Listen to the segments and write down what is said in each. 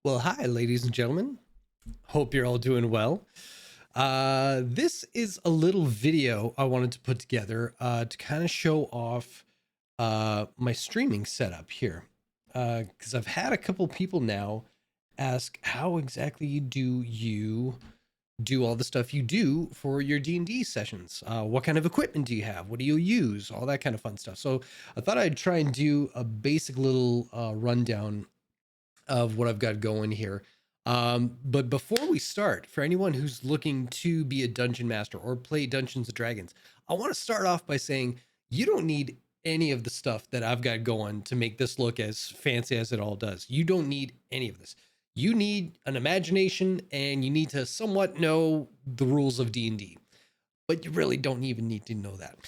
Well, hi, ladies and gentlemen. Hope you're all doing well. This is a little video I wanted to put together to kind of show off my streaming setup here. Because I've had a couple people now ask, how exactly do you do all the stuff you do for your D&D sessions? What kind of equipment do you have? What do you use? All that kind of fun stuff. So I thought I'd try and do a basic little rundown of what I've got going here. But before we start, for anyone who's looking to be a dungeon master or play Dungeons and Dragons, I want to start off by saying you don't need any of the stuff that I've got going to make this look as fancy as it all does. You don't need any of this. You need an imagination and you need to somewhat know the rules of D&D, but you really don't even need to know that.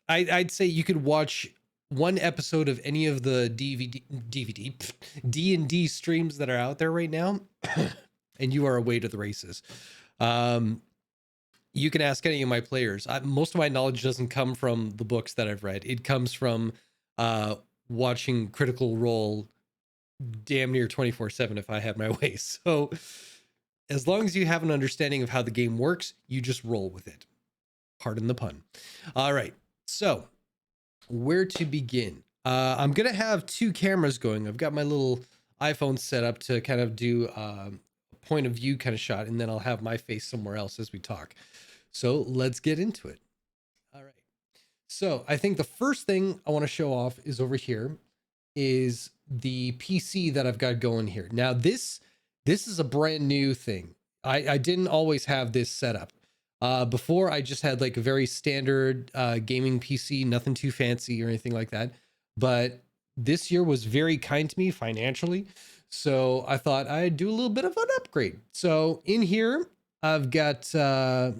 I'd say you could watch one episode of any of the D&D streams that are out there right now, and you are away to the races. You can ask any of my players. Most of my knowledge doesn't come from the books that I've read. It comes from watching Critical Role damn near 24/7 if I have my way. So as long as you have an understanding of how the game works, you just roll with it. Pardon the pun. All right. So where to begin? I'm gonna have two cameras going. I've got my little iPhone set up to kind of do a point of view kind of shot, and then I'll have my face somewhere else as we talk. So let's get into it. All right. So I think the first thing I want to show off is over here is the PC that I've got going here. Now this is a brand new thing. I didn't always have this set up. Before I just had like a very standard gaming PC, nothing too fancy or anything like that. But this year was very kind to me financially. So I thought I'd do a little bit of an upgrade. So in here, I've got, I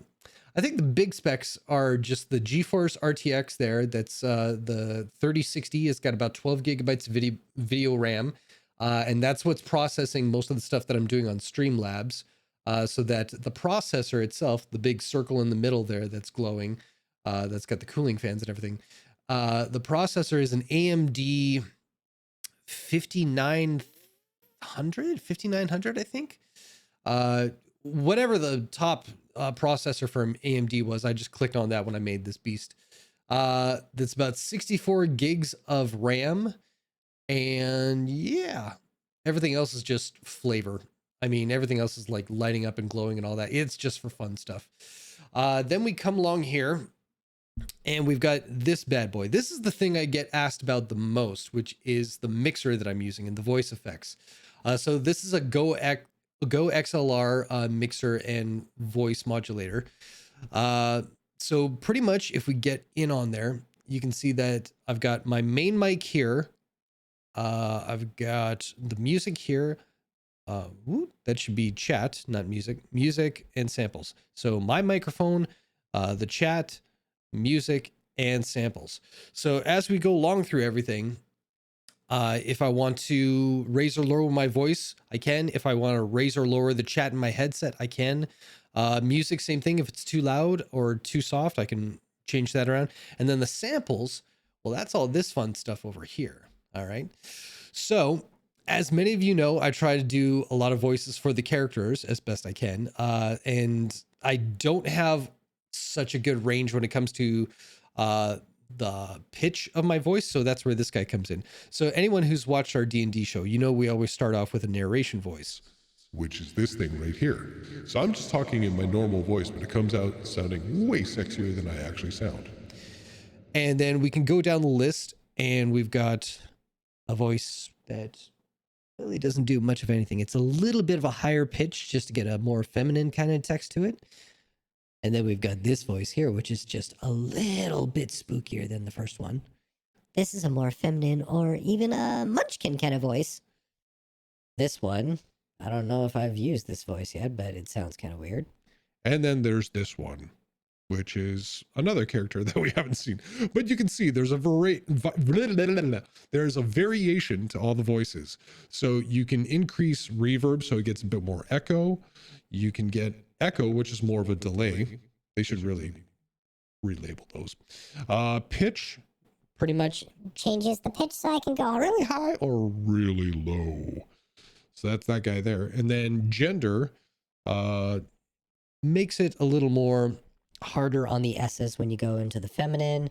think the big specs are just the GeForce RTX there. That's the 3060. It's got about 12 gigabytes of video RAM. And that's what's processing most of the stuff that I'm doing on Streamlabs. So that the processor itself, the big circle in the middle there that's glowing, that's got the cooling fans and everything. The processor is an AMD 5900, I think. Whatever the top processor from AMD was, I just clicked on that when I made this beast. That's about 64 gigs of RAM. And yeah, everything else is just flavor. I mean, everything else is like lighting up and glowing and all that. It's just for fun stuff. Then we come along here and we've got this bad boy. This is the thing I get asked about the most, which is the mixer that I'm using and the voice effects. So this is a Go XLR mixer and voice modulator. So pretty much if we get in on there, you can see that I've got my main mic here. I've got the music here. That should be chat, not music and samples. So my microphone, the chat, music, and samples. So as we go along through everything, if I want to raise or lower my voice, I can. If I want to raise or lower the chat in my headset, I can. Music, same thing. If it's too loud or too soft, I can change that around. And then the samples, well, that's all this fun stuff over here. All right. So as many of you know, I try to do a lot of voices for the characters as best I can. And I don't have such a good range when it comes to the pitch of my voice. So that's where this guy comes in. So anyone who's watched our D&D show, you know we always start off with a narration voice, which is this thing right here. So I'm just talking in my normal voice, but it comes out sounding way sexier than I actually sound. And then we can go down the list and we've got a voice that really doesn't do much of anything. It's a little bit of a higher pitch just to get a more feminine kind of text to it. And then we've got this voice here, which is just a little bit spookier than the first one. This is a more feminine or even a munchkin kind of voice. This one, I don't know if I've used this voice yet, but it sounds kind of weird. And then there's this one, which is another character that we haven't seen. But you can see there's a variation to all the voices. So you can increase reverb so it gets a bit more echo. You can get echo, which is more of a delay. They should really relabel those. Pitch. Pretty much changes the pitch so I can go really high or really low. So that's that guy there. And then gender Makes it a little more Harder on the S's when you go into the feminine.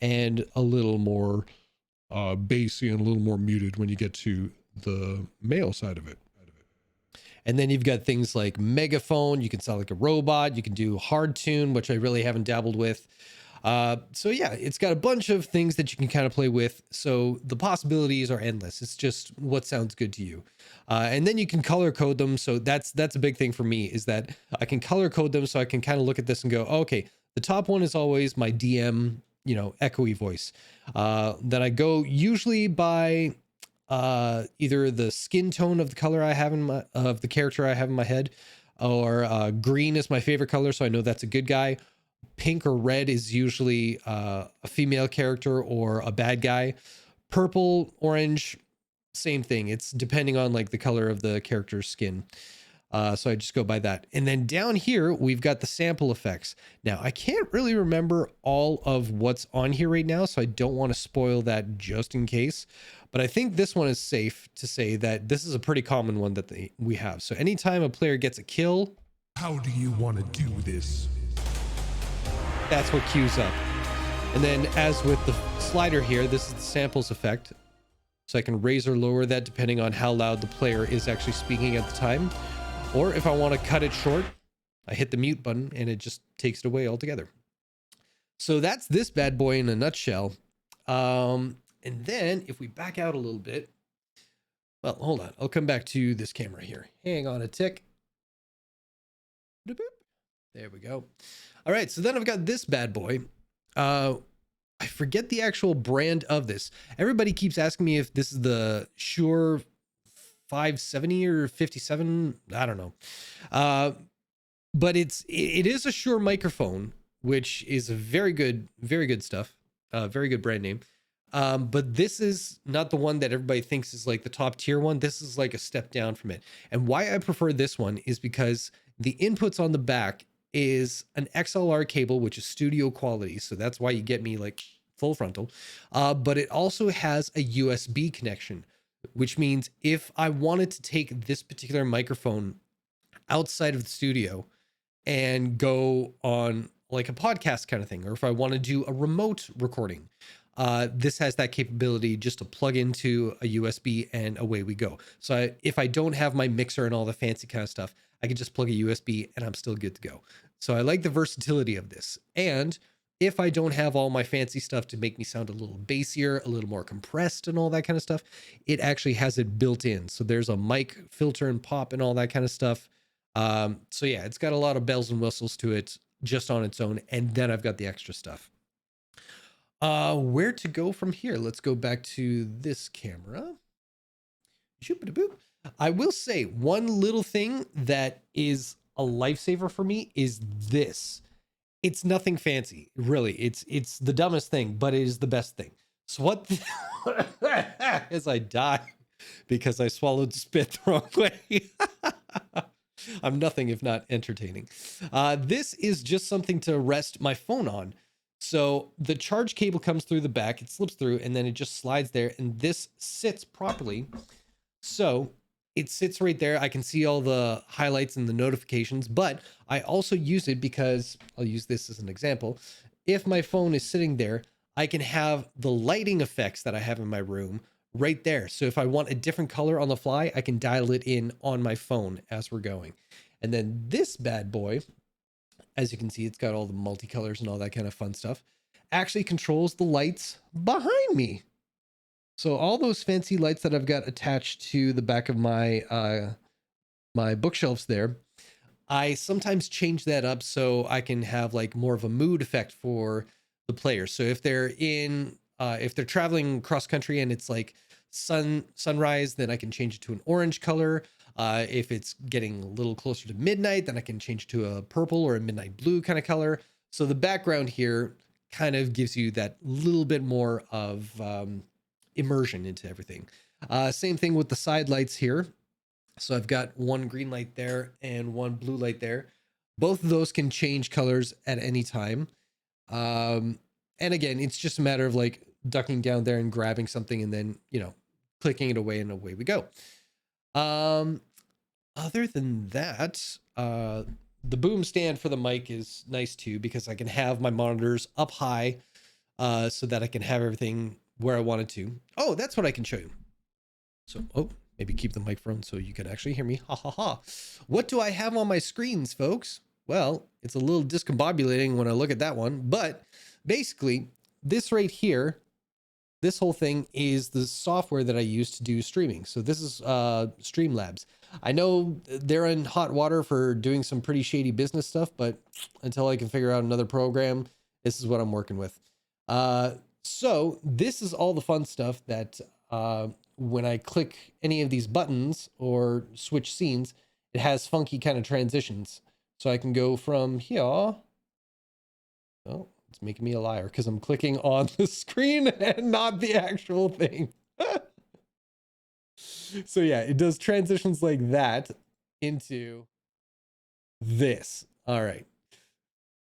and a little more bassy and a little more muted when you get to the male side of it. And then you've got things like megaphone. You can sound like a robot. You can do hard tune, which I really haven't dabbled with. So yeah, it's got a bunch of things that you can kind of play with. So the possibilities are endless. It's just what sounds good to you. And then you can color code them. So that's a big thing for me, is that I can color code them. So I can kind of look at this and go, oh, okay, the top one is always my DM, echoey voice. Then I go usually by either the skin tone of the color I have of the character I have in my head, or green is my favorite color, so I know that's a good guy. Pink or red is usually a female character or a bad guy. Purple, orange, same thing. It's depending on like the color of the character's skin. So I just go by that. And then down here, we've got the sample effects. Now, I can't really remember all of what's on here right now, so I don't want to spoil that just in case. But I think this one is safe to say that this is a pretty common one that we have. So anytime a player gets a kill, How do you want to do this? that's what queues up. And then as with the slider here, this is the samples effect. So I can raise or lower that depending on how loud the player is actually speaking at the time. Or if I want to cut it short, I hit the mute button and it just takes it away altogether. So that's this bad boy in a nutshell. And then if we back out a little bit, well, hold on. I'll come back to this camera here. Hang on a tick. There we go. All right. So then I've got this bad boy. I forget the actual brand of this. Everybody keeps asking me if this is the Shure 570 or 57. I don't know. But it is a Shure microphone, which is a very good stuff. Very good brand name. But this is not the one that everybody thinks is like the top tier one. This is like a step down from it. And why I prefer this one is because the inputs on the back is an XLR cable, which is studio quality. So that's why you get me like full frontal. But it also has a USB connection, which means if I wanted to take this particular microphone outside of the studio and go on like a podcast kind of thing, or if I want to do a remote recording, this has that capability just to plug into a USB and away we go. So if I don't have my mixer and all the fancy kind of stuff, I can just plug a USB and I'm still good to go. So I like the versatility of this. And if I don't have all my fancy stuff to make me sound a little bassier, a little more compressed and all that kind of stuff, it actually has it built in. So there's a mic filter and pop and all that kind of stuff. So yeah, it's got a lot of bells and whistles to it just on its own. And then I've got the extra stuff. Where to go from here? Let's go back to this camera. Shoop-a-da-boop. I will say one little thing that is a lifesaver for me is this. It's nothing fancy, really. It's the dumbest thing, but it is the best thing. So what as I die because I swallowed spit the wrong way. I'm nothing if not entertaining. This is just something to rest my phone on. So the charge cable comes through the back, it slips through, and then it just slides there, and this sits properly. So it sits right there. I can see all the highlights and the notifications, but I also use it because I'll use this as an example. If my phone is sitting there, I can have the lighting effects that I have in my room right there. So if I want a different color on the fly, I can dial it in on my phone as we're going. And then this bad boy, as you can see, it's got all the multicolors and all that kind of fun stuff, actually controls the lights behind me. So all those fancy lights that I've got attached to the back of my my bookshelves there, I sometimes change that up so I can have like more of a mood effect for the players. So if they're if they're traveling cross country and it's like sunrise, then I can change it to an orange color. If it's getting a little closer to midnight, then I can change to a purple or a midnight blue kind of color. So the background here kind of gives you that little bit more of immersion into everything. Same thing with the side lights here. So I've got one green light there and one blue light there. Both of those can change colors at any time. And again, it's just a matter of like ducking down there and grabbing something and then, clicking it away and away we go. Um, Other than that, the boom stand for the mic is nice too, because I can have my monitors up high, so that I can have everything where I want it to. Oh, that's what I can show you. So, oh, maybe keep the microphone so you can actually hear me. Ha ha ha. What do I have on my screens, folks? Well, it's a little discombobulating when I look at that one, but basically, this right here, this whole thing is the software that I use to do streaming. So this is Streamlabs. I know they're in hot water for doing some pretty shady business stuff, but until I can figure out another program, this is what I'm working with. So this is all the fun stuff that when I click any of these buttons or switch scenes, it has funky kind of transitions. So I can go from here. Oh, it's making me a liar because I'm clicking on the screen and not the actual thing. So yeah, it does transitions like that into this. All right.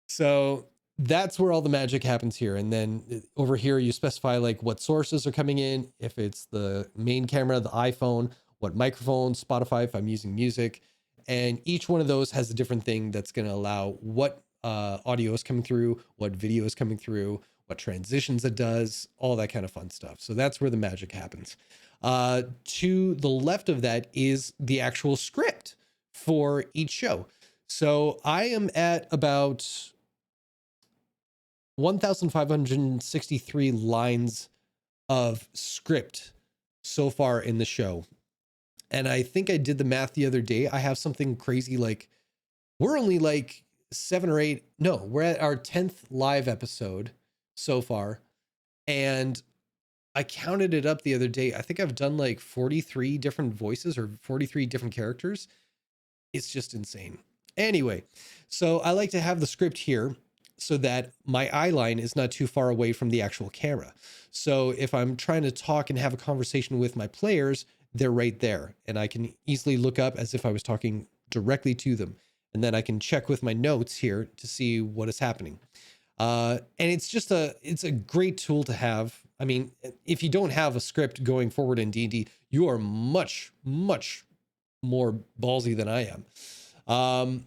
So that's where all the magic happens here. And then over here, you specify like what sources are coming in. If it's the main camera, the iPhone, what microphone, Spotify, if I'm using music. And each one of those has a different thing that's going to allow what audio is coming through, what video is coming through, what transitions it does, all that kind of fun stuff. So that's where the magic happens. To the left of that is the actual script for each show. So I am at about 1,563 lines of script so far in the show. And I think I did the math the other day. I have something crazy like we're only like 7 or 8. No, we're at our 10th live episode so far. And I counted it up the other day. I think I've done like 43 different voices or 43 different characters. It's just insane. Anyway, so I like to have the script here so that my eye line is not too far away from the actual camera. So if I'm trying to talk and have a conversation with my players, they're right there. And I can easily look up as if I was talking directly to them. And then I can check with my notes here to see what is happening. And it's a great tool to have. I mean, if you don't have a script going forward in D&D, you are much, much more ballsy than I am.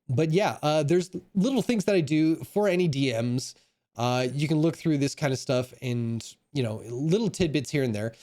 But yeah, there's little things that I do for any DMs. You can look through this kind of stuff and, little tidbits here and there.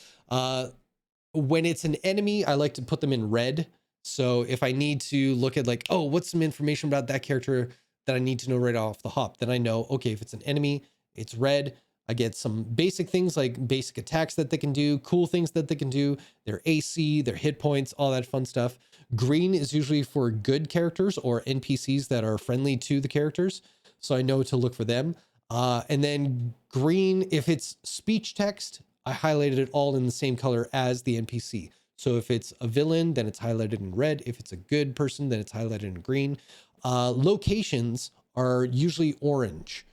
When it's an enemy, I like to put them in red. So if I need to look at like, oh, what's some information about that character that I need to know right off the hop, then I know, okay, if it's an enemy, it's red. I get some basic things like basic attacks that they can do, cool things that they can do, their AC, their hit points, all that fun stuff. Green is usually for good characters or NPCs that are friendly to the characters. So I know to look for them. And then green, if it's speech text, I highlighted it all in the same color as the NPC. So if it's a villain, then it's highlighted in red. If it's a good person, then it's highlighted in green. Locations are usually orange.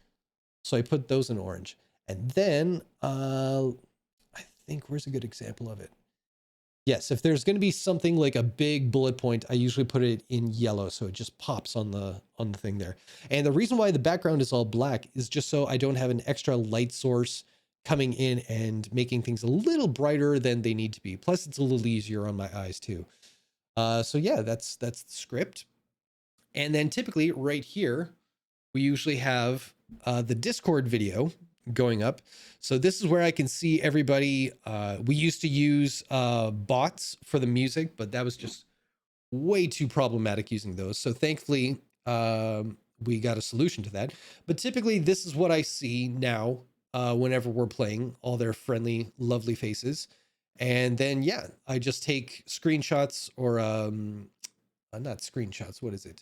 So I put those in orange. And then I think, where's a good example of it? Yes, if there's going to be something like a big bullet point, I usually put it in yellow, so it just pops on the thing there. And the reason why the background is all black is just so I don't have an extra light source coming in and making things a little brighter than they need to be. Plus, it's a little easier on my eyes too. So yeah, that's the script. And then typically right here, we usually have the Discord video going up. So this is where I can see everybody. We used to use bots for the music, but that was just way too problematic using those. So thankfully, we got a solution to that. But typically, this is what I see now whenever we're playing, all their friendly, lovely faces. And then, yeah, I just take screenshots or not screenshots. What is it?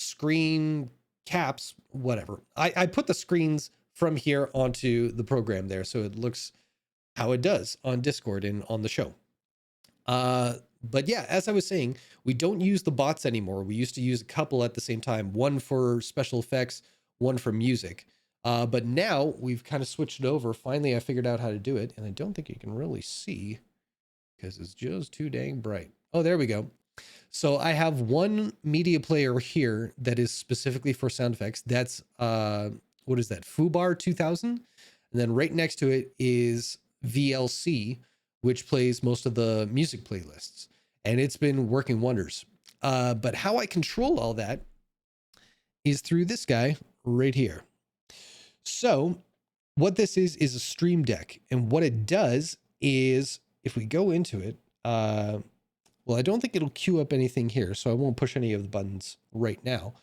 Screen caps, whatever. I put the screens from here onto the program there, so it looks how it does on Discord and on the show. But yeah, as I was saying, we don't use the bots anymore. We used to use a couple at the same time, one for special effects, one for music. But now we've kind of switched it over. Finally, I figured out how to do it, and I don't think you can really see because it's just too dang bright. Oh, there we go. So I have one media player here that is specifically for sound effects. That's, what is that? Foobar 2000. And then right next to it is VLC, which plays most of the music playlists, and it's been working wonders. But how I control all that is through this guy right here. So what this is a stream deck, and what it does is, if we go into it, well, I don't think it'll queue up anything here, so I won't push any of the buttons right now.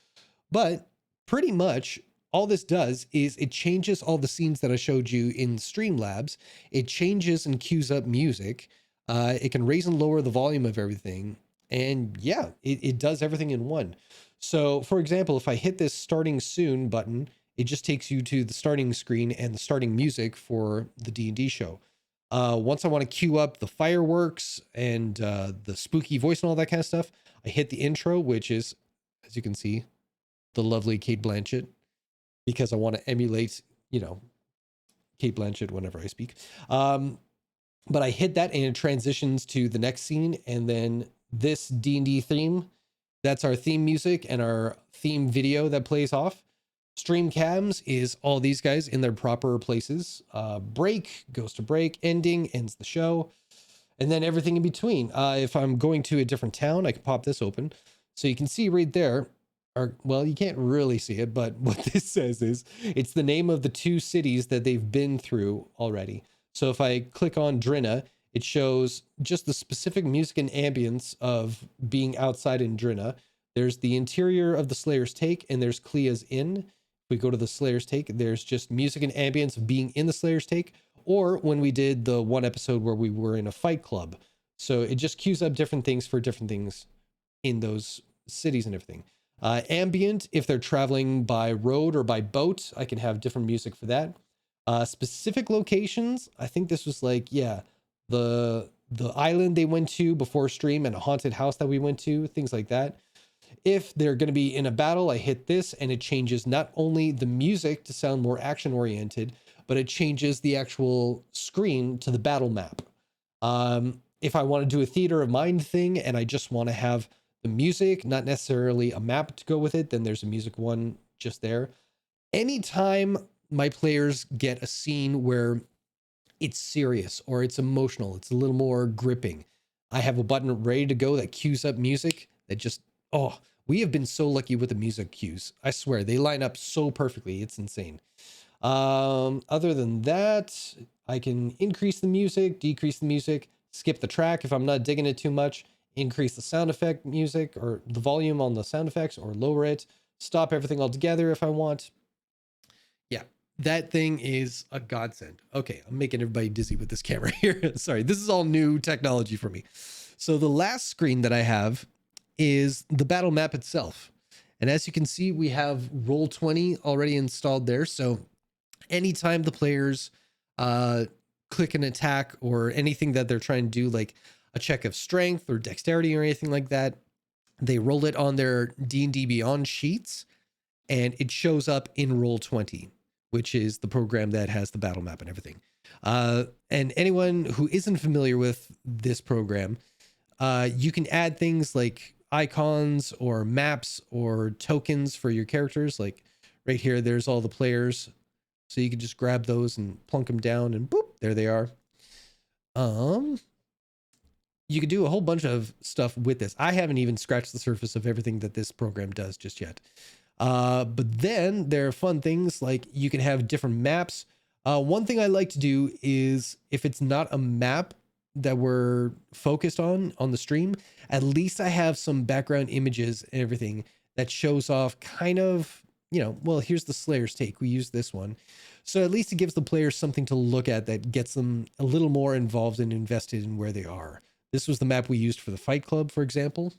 But pretty much all this does is it changes all the scenes that I showed you in Streamlabs. It changes and queues up music. It can raise and lower the volume of everything. And yeah, it does everything in one. So for example, if I hit this starting soon button, it just takes you to the starting screen and the starting music for the D&D show. Once I want to queue up the fireworks and the spooky voice and all that kind of stuff, I hit the intro, which is, as you can see, the lovely Cate Blanchett, because I want to emulate, you know, Cate Blanchett whenever I speak. But I hit that and it transitions to the next scene, and then this D&D theme, that's our theme music and our theme video that plays off. Stream cams is all these guys in their proper places. Break goes to break, ending ends the show, and then everything in between. If I'm going to a different town, I can pop this open. So you can see right there, or well, you can't really see it, but what this says is it's the name of the 2 cities that they've been through already. So if I click on Drinna, it shows just the specific music and ambience of being outside in Drinna. There's the interior of the Slayer's Take, and there's Clea's Inn. If we go to the Slayer's Take, there's just music and ambience of being in the Slayer's Take, or when we did the one episode where we were in a fight club. So it just queues up different things for different things in those cities and everything. Ambient, if they're traveling by road or by boat, I can have different music for that. Specific locations, I think this was like, yeah, the island they went to before stream and a haunted house that we went to, things like that. If they're going to be in a battle, I hit this and it changes not only the music to sound more action oriented, but it changes the actual screen to the battle map. If I want to do a theater of mind thing and I just want to have the music, not necessarily a map to go with it, then there's a music one just there. Anytime my players get a scene where it's serious or it's emotional, it's a little more gripping, I have a button ready to go that queues up music that just, oh, we have been so lucky with the music cues. I swear they line up so perfectly. It's insane. Other than that, I can increase the music, decrease the music, skip the track if I'm not digging it too much, increase the sound effect music or the volume on the sound effects or lower it, stop everything altogether if I want. Yeah, that thing is a godsend. Okay, I'm making everybody dizzy with this camera here. Sorry, this is all new technology for me. So the last screen that I have is the battle map itself. And as you can see, we have Roll20 already installed there. So anytime the players click an attack or anything that they're trying to do, like a check of strength or dexterity or anything like that, they roll it on their D&D Beyond sheets and it shows up in Roll20, which is the program that has the battle map and everything. And anyone who isn't familiar with this program, you can add things like icons or maps or tokens for your characters. Like right here, there's all the players. So you can just grab those and plunk them down and boop, there they are. You could do a whole bunch of stuff with this. I haven't even scratched the surface of everything that this program does just yet. But then there are fun things like you can have different maps. One thing I like to do is if it's not a map that we're focused on the stream, at least I have some background images and everything that shows off kind of, you know, well, here's the Slayer's Take. We use this one. So at least it gives the players something to look at that gets them a little more involved and invested in where they are. This was the map we used for the Fight Club, for example.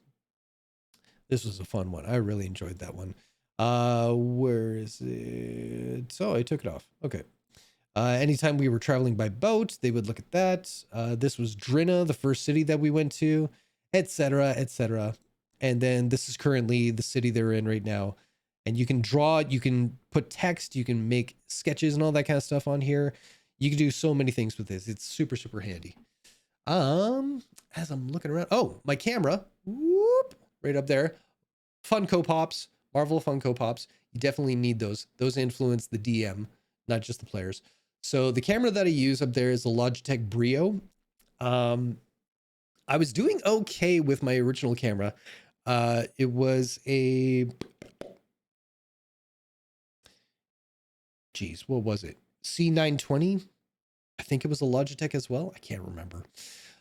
This was a fun one. I really enjoyed that one. Where is it? So I took it off. Okay. Anytime we were traveling by boat, they would look at that. This was Drinna, the first city that we went to, etc., etc. And then this is currently the city they're in right now. And you can draw, you can put text, you can make sketches and all that kind of stuff on here. You can do so many things with this. It's super, super handy. As I'm looking around, oh, my camera, whoop, right up there. Funko Pops, Marvel Funko Pops. You definitely need those. Those influence the DM, not just the players. So the camera that I use up there is a Logitech Brio. I was doing okay with my original camera. It was a, geez, what was it? C920. I think it was a Logitech as well. I can't remember.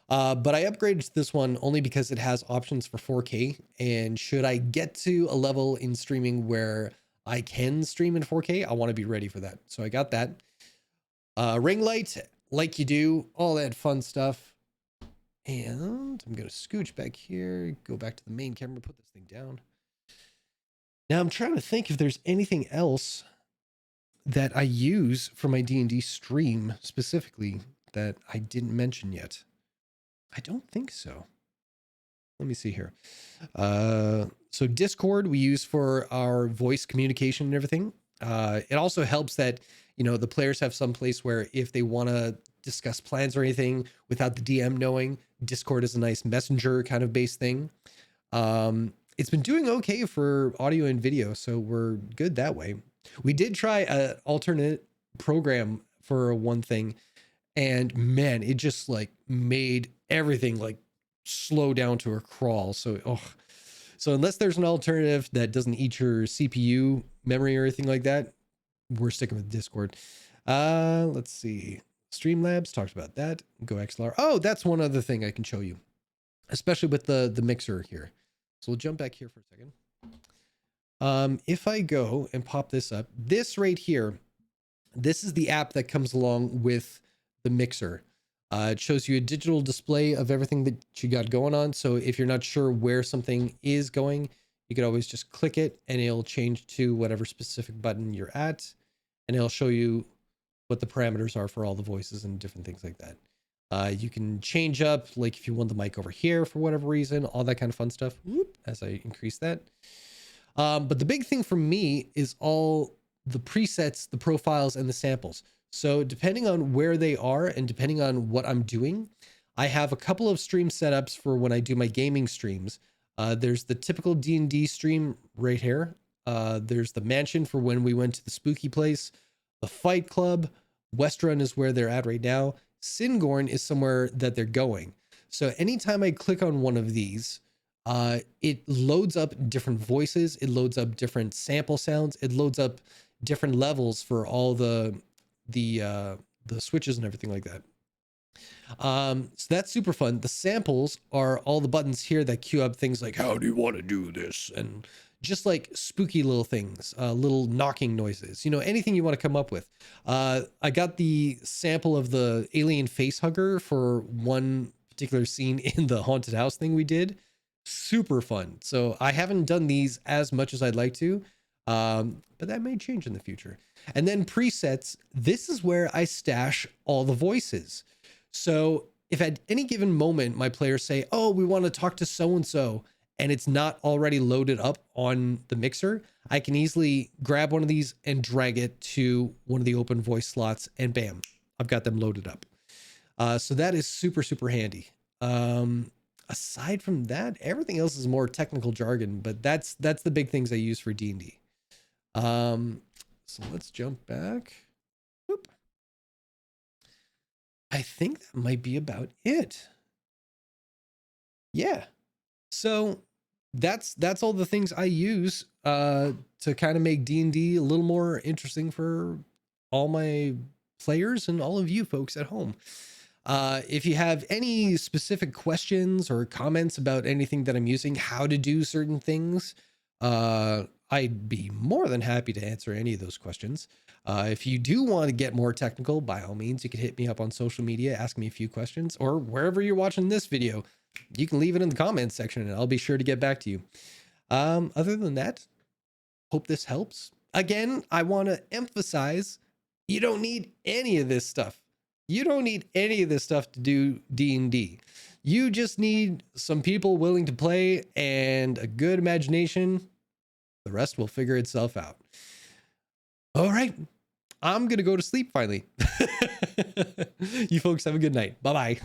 But I upgraded to this one only because it has options for 4K. And should I get to a level in streaming where I can stream in 4K, I want to be ready for that. So I got that. Ring light, like you do, all that fun stuff. And I'm going to scooch back here, go back to the main camera, put this thing down. Now I'm trying to think if there's anything else that I use for my D&D stream specifically that I didn't mention yet. I don't think so. Let me see here. So Discord we use for our voice communication and everything. It also helps that, you know, the players have some place where if they want to discuss plans or anything without the DM knowing, Discord is a nice messenger kind of based thing. It's been doing okay for audio and video, so we're good that way. We did try an alternate program for one thing, and man, it just like made everything like slow down to a crawl. So, so unless there's an alternative that doesn't eat your CPU memory or anything like that, we're sticking with Discord. Let's see. Streamlabs, talked about that. Go XLR. Oh, that's one other thing I can show you, especially with the mixer here. So we'll jump back here for a second. If I go and pop this up, this right here, this is the app that comes along with the mixer. It shows you a digital display of everything that you got going on. So if you're not sure where something is going, you could always just click it and it'll change to whatever specific button you're at. And it'll show you what the parameters are for all the voices and different things like that. You can change up, like if you want the mic over here for whatever reason, all that kind of fun stuff. Whoop, as I increase that. But the big thing for me is all the presets, the profiles, and the samples. So depending on where they are and depending on what I'm doing, I have a couple of stream setups for when I do my gaming streams. There's the typical D&D stream right here. There's the mansion for when we went to the spooky place. The Fight Club, Westrun is where they're at right now. Singorn is somewhere that they're going. So anytime I click on one of these, it loads up different voices. It loads up different sample sounds. It loads up different levels for all the switches and everything like that. So that's super fun. The samples are all the buttons here that queue up things like, how do you want to do this? And just like spooky little things, little knocking noises, you know, anything you want to come up with. I got the sample of the alien face hugger for one particular scene in the haunted house thing we did. Super fun. So I haven't done these as much as I'd like to, but that may change in the future. And then presets, this is where I stash all the voices. So if at any given moment my players say, oh, we want to talk to so-and-so, and it's not already loaded up on the mixer, I can easily grab one of these and drag it to one of the open voice slots, and bam, I've got them loaded up. So that is super, super handy. Aside from that, everything else is more technical jargon, but that's the big things I use for D&D. So let's jump back. Whoop. I think that might be about it. Yeah. So that's all the things I use to kind of make D&D a little more interesting for all my players and all of you folks at home. If you have any specific questions or comments about anything that I'm using, how to do certain things, I'd be more than happy to answer any of those questions. If you do want to get more technical, by all means, you can hit me up on social media, ask me a few questions, or wherever you're watching this video, you can leave it in the comments section and I'll be sure to get back to you. Other than that, hope this helps. Again, I want to emphasize, you don't need any of this stuff. You don't need any of this stuff to do D&D. You just need some people willing to play and a good imagination. The rest will figure itself out. All right. I'm going to go to sleep finally. You folks have a good night. Bye-bye.